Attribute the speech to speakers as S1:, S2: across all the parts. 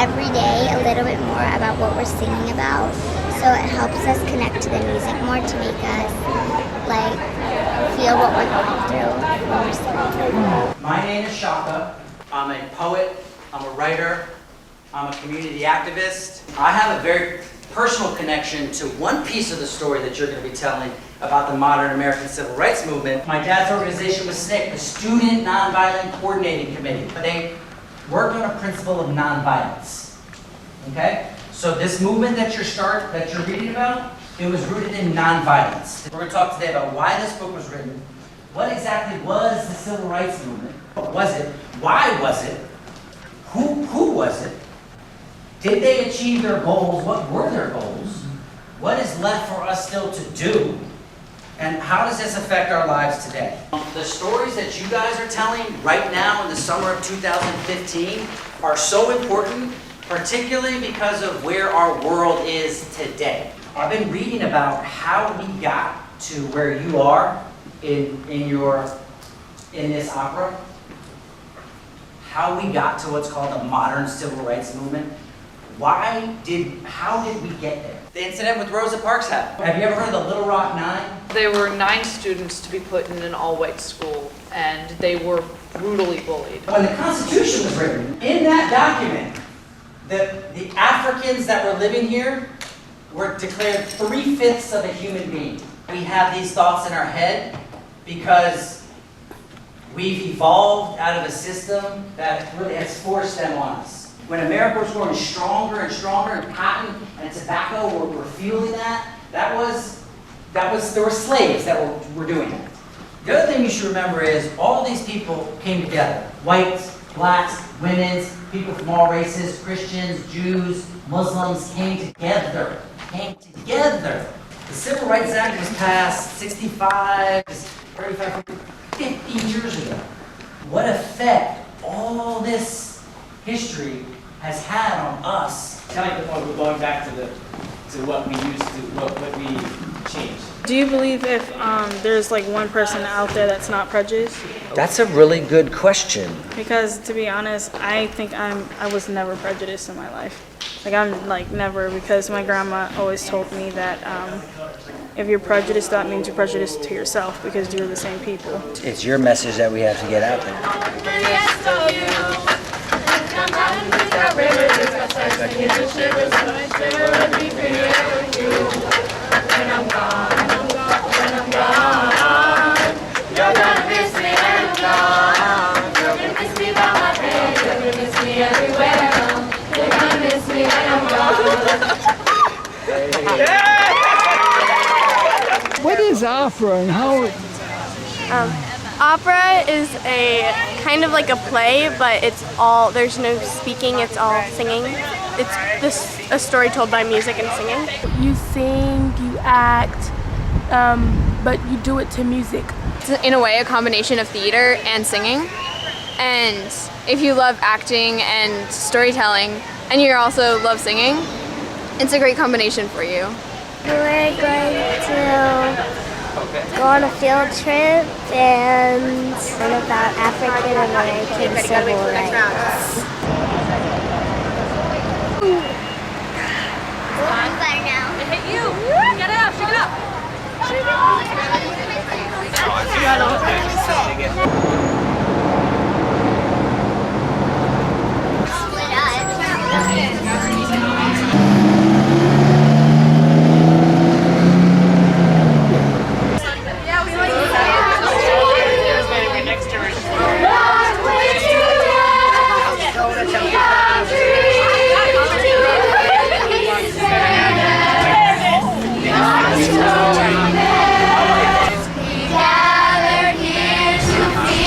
S1: every day a little bit more about what we're singing about. So it helps us connect to the music more to make us like feel what we're going through when we're singing.
S2: My name is Shaka. I'm a poet, I'm a writer, I'm a community activist. I have a very personal connection to one piece of the story that you're going to be telling about the modern American Civil Rights Movement. My dad's organization was SNCC, the Student Nonviolent Coordinating Committee. They worked on a principle of nonviolence. Okay? So this movement that you're reading about, it was rooted in nonviolence. We're going to talk today about why this book was written, what exactly was the Civil Rights Movement, what was it, why was it, who was it, did they achieve their goals, what were their goals, what is left for us still to do, and how does this affect our lives today? The stories that you guys are telling right now in the summer of 2015 are so important, particularly because of where our world is today. I've been reading about how we got to where you are in this opera, how we got to what's called the modern civil rights movement. How did we get there? The incident with Rosa Parks happened. Have you ever heard of the Little Rock Nine?
S3: There were 9 students to be put in an all-white school, and they were brutally bullied.
S2: When the Constitution was written, in that document, the Africans that were living here were declared 3/5 of a human being. We have these thoughts in our head because we've evolved out of a system that really has forced them on us. When America was growing stronger and stronger, and cotton and tobacco were fueling that, there were slaves that were doing that. The other thing you should remember is all these people came together. Whites, blacks, women, people from all races, Christians, Jews, Muslims came together. The Civil Rights Act was passed 65, 35, 50 years ago. What effect all this history has had on us?
S4: Kind of like the point we're going back to what we used to, what we changed.
S5: Do you believe if there's like one person out there that's not prejudiced?
S2: That's a really good question.
S5: Because to be honest, I think I was never prejudiced in my life. Like I'm like never, because my grandma always told me that if you're prejudiced, that means you're prejudiced to yourself because you're the same people.
S2: It's your message that we have to get out there.
S6: What is opera and how?
S7: Opera is a kind of like a play, but there's no speaking, it's all singing. It's a story told by music and singing.
S8: You sing, you act, but you do it to music.
S9: It's in a way a combination of theater and singing. And if you love acting and storytelling, and you also love singing, it's a great combination for you.
S1: We're going to go on a field trip and learn about African American civil rights. Fire now.
S9: It hit you! Get it up, shake it up!
S1: Gathered here to feel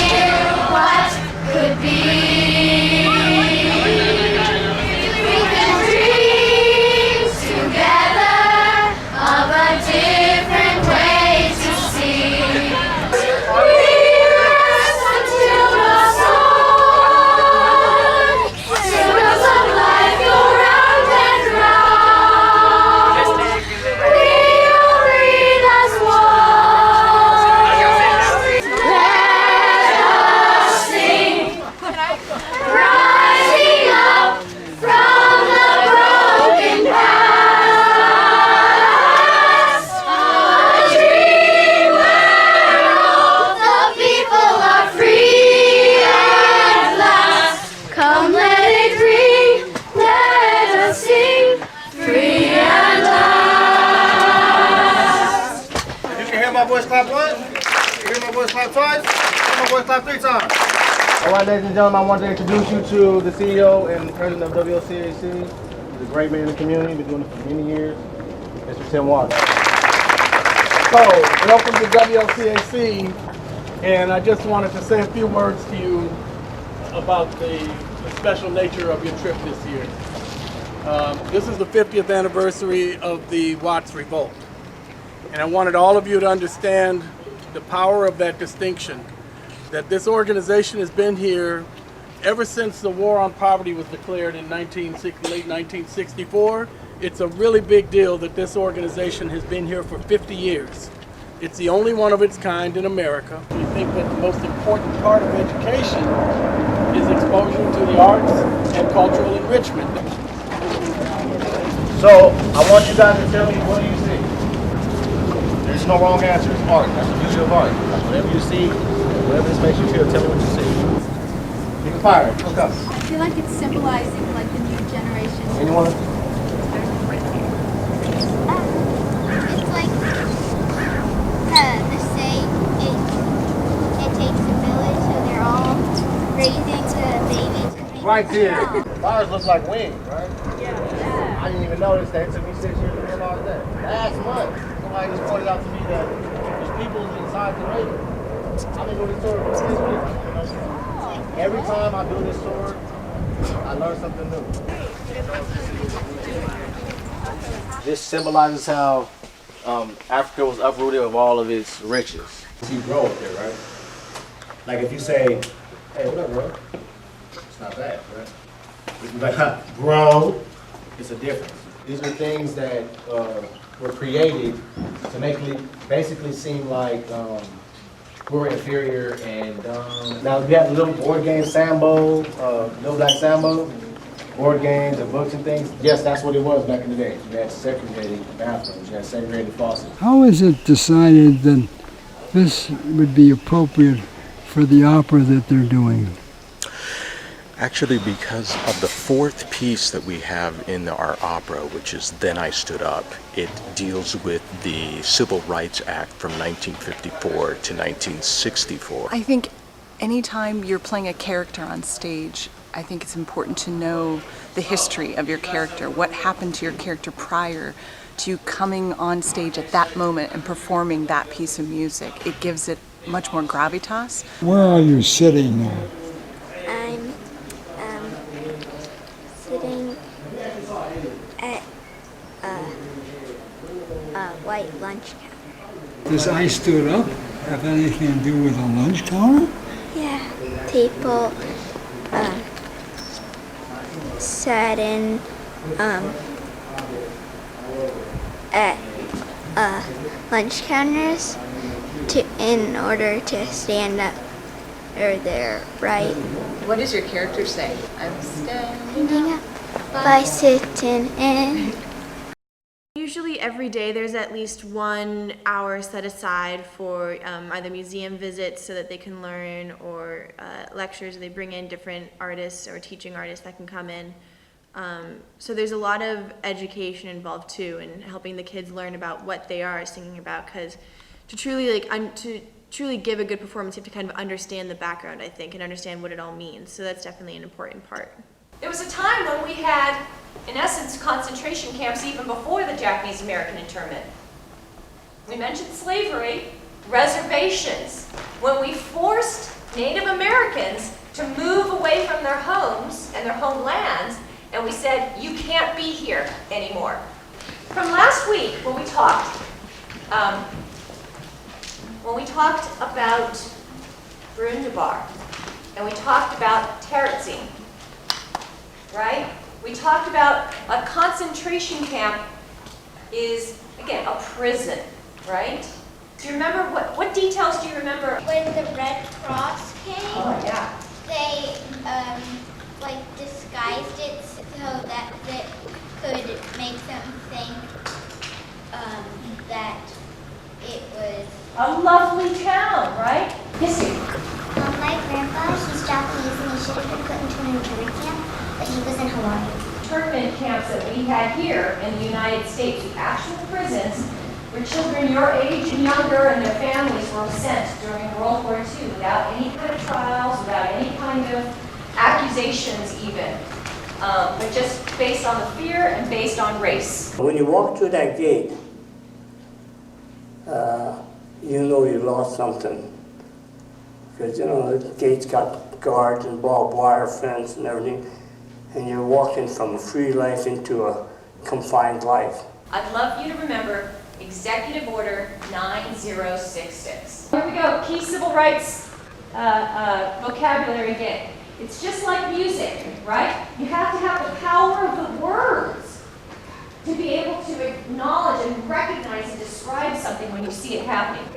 S10: my voice clap once? You hear my voice clap twice? You hear my voice clap 3 times? All right, ladies and gentlemen, I want to introduce you to the CEO and president of WLCAC. He's a great man in the community, been doing it for many years, Mr. Tim Waters.
S11: So, welcome to WLCAC, and I just wanted to say a few words to you about the special nature of your trip this year. This is the 50th anniversary of the Watts Revolt, and I wanted all of you to understand the power of that distinction, that this organization has been here ever since the War on Poverty was declared in late 1964. It's a really big deal that this organization has been here for 50 years. It's the only one of its kind in America. We think that the most important part of education is exposure to the arts and cultural enrichment.
S10: So, I want you guys to tell me, what do you see? There's no wrong answer. It's art. That's the beauty of art. Whatever you see, whatever this makes you feel, tell me what you see. You can fire it. Let's go.
S12: I feel like it's symbolizing like the new generation.
S10: Anyone?
S1: It's like the saying, it takes a village, so they're all raising the babies.
S10: Right there. Flowers look like wings, right? Yeah. I didn't even notice that. It took me 6 years to realize that. Last month, somebody just pointed out to me that there's people inside the radio. I've been doing this tour for 6 weeks. Every time I do this tour, I learn something new. This symbolizes how Africa was uprooted of all of its riches. You grow up there, right? Like if you say, hey, what up, bro? It's not bad, right? If you like, bro, it's a difference. These are things that were created to make it basically seem like we're inferior and dumb. Now we have little board game Sambo, Little Black Sambo, board games and books and things. Yes, that's what it was back in the day. You had segregated bathrooms, you had segregated faucets.
S6: How is it decided that this would be appropriate for the opera that they're doing?
S13: Actually, because of the fourth piece that we have in our opera, which is Then I Stood Up, it deals with the Civil Rights Act from 1954 to 1964.
S14: I think anytime you're playing a character on stage, I think it's important to know the history of your character, what happened to your character prior to you coming on stage at that moment and performing that piece of music. It gives it much more gravitas.
S6: Where are you sitting now?
S1: I'm sitting at a white lunch counter.
S6: Does I Stood Up have anything to do with a lunch counter?
S1: Yeah, people sat in at lunch counters in order to stand up or their right.
S14: What does your character say? I'm
S1: Standing up by sitting in.
S7: Usually every day there's at least 1 hour set aside for either museum visits so that they can learn, or lectures. They bring in different artists or teaching artists that can come in. So there's a lot of education involved too, in helping the kids learn about what they are singing about, because to truly give a good performance, you have to kind of understand the background, I think, and understand what it all means. So that's definitely an important part.
S15: There was a time when we had, in essence, concentration camps even before the Japanese-American internment. We mentioned slavery, reservations. When we forced Native Americans to move away from their homes and their homelands, and we said, you can't be here anymore. From last week, when we talked about Brundabar, and we talked about Terezin, right? We talked about a concentration camp is, again, a prison, right? Do you remember, what details do you remember?
S1: When the Red Cross came,
S15: yeah.
S1: They disguised it so that it could make them think that it was
S15: a lovely town, right? Yes, sir.
S1: My grandpa, he's Japanese and he should have been put into an internment camp, but he was in Hawaii.
S15: Internment camps that we had here in the United States, the actual prisons, where children your age and younger and their families were sent during World War II without any kind of trials, without any kind of accusations even, but just based on the fear and based on race.
S16: When you walk through that gate, you know you lost something. Because, you know, the gate's got guards and barbed wire fence and everything, and you're walking from a free life into a confined life.
S15: I'd love you to remember Executive Order 9066. Here we go, key civil rights vocabulary again. It's just like music, right? You have to have the power of the words to be able to acknowledge and recognize and describe something when you see it happening.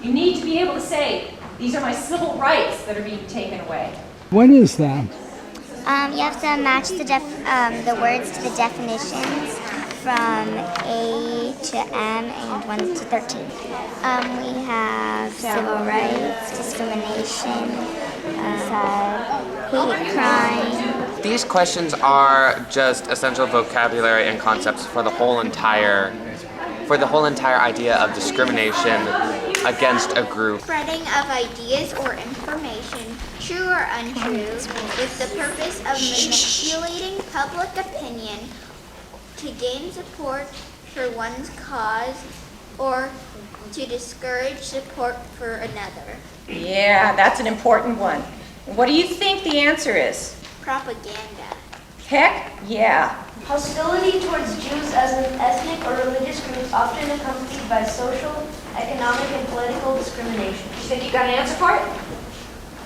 S15: You need to be able to say, these are my civil rights that are being taken away.
S6: What is that?
S1: You have to match the words to the definitions from A to M and 1 to 13. We have civil rights, discrimination, hate crime.
S17: These questions are just essential vocabulary and concepts for the whole entire idea of discrimination against a group.
S1: Spreading of ideas or information, true or untrue, with the purpose of manipulating public opinion to gain support for one's cause or to discourage support for another.
S15: Yeah, that's an important one. What do you think the answer is?
S1: Propaganda.
S15: Heck, yeah.
S18: Hostility towards Jews as an ethnic or religious group, often accompanied by social, economic, and political discrimination.
S15: You think you got an answer for it?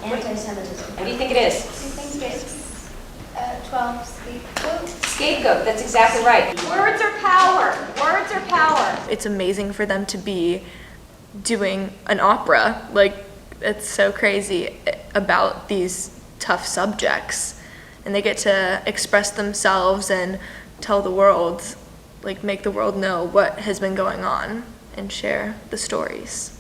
S18: Anti-Semitism.
S15: What do you think it is?
S18: I think it's 12, scapegoat.
S15: Scapegoat, that's exactly right. Words are power. Words are power.
S7: It's amazing for them to be doing an opera. Like, it's so crazy about these tough subjects. And they get to express themselves and tell the world, like make the world know what has been going on and share the stories.